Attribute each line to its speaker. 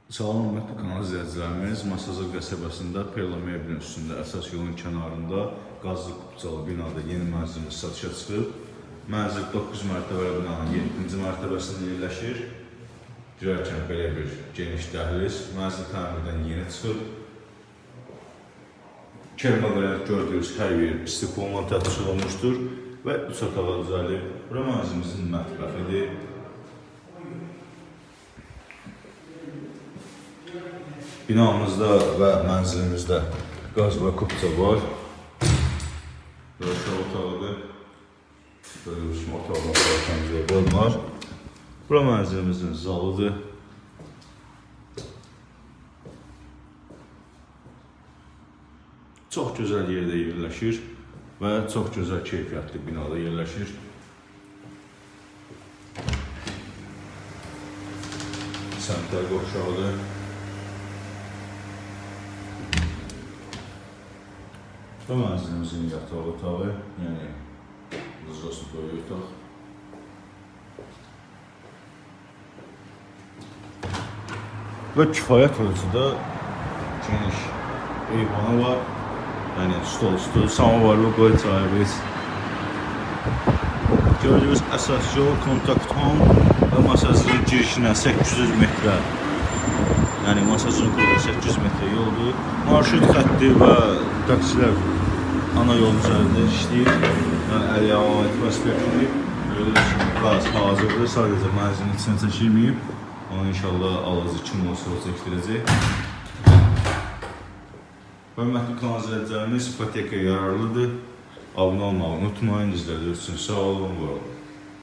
Speaker 1: Salam, hörmətli kanal izləyicilərimiz, Masazır qəsəbəsində Perla Meblin üstündə əsas yolun kənarında qazlı qupcalı binada yeni mənzilimiz satışa çıxıb. Mənzil 9 mərtəbəli binanın 7-ci mərtəbəsində yerləşir. Girərkən belə bir geniş dəhliz, mənzil təmirdən yeni çıxıb. Kermaqalet gördüyünüz hər yer istiqomla tədris olunmuşdur və 3 otağa düzəlib. Bura mənzilimizin mətbəxidir. Binamızda və mənzilimizdə qaz və kupça var. Röşə otağıdır. Böyle bir otaqlar təmizliyə qoyulmaz. Bura mənzilimizin zalıdır. Çox gözəl yerdə yerləşir və çox gözəl keyfiyyətli binada yerləşir. Səmtlər qovşağıdır. Bu mənzilimizin yataq otağı, yəni qızcası böyük otaq. Və kifayət ölçüdə geniş eyvanı var. Yəni stol, samovarlı qoy çayımız. Gördüyünüz əsas yol, kontakt home və masajın girişinə 800 metrə. Yəni masajın qurulu 800 metrə yoldur. Marşrut xətti və taksilər ana yolun üzərində işləyir. Yəni Əli Əvamət prospektidir. Gördüyünüz kimi qaz hazırdır. Sadəcə mənzilin içinə çəkilməyib. Onu inşallah alıcı kim olsa o çəkdirəcək. Hörmətli kanal izləyicilərimiz, ipoteka yararlıdır. Abunə olmağı unutmayın. İzlədiyiniz üçün sağ olun, var olun.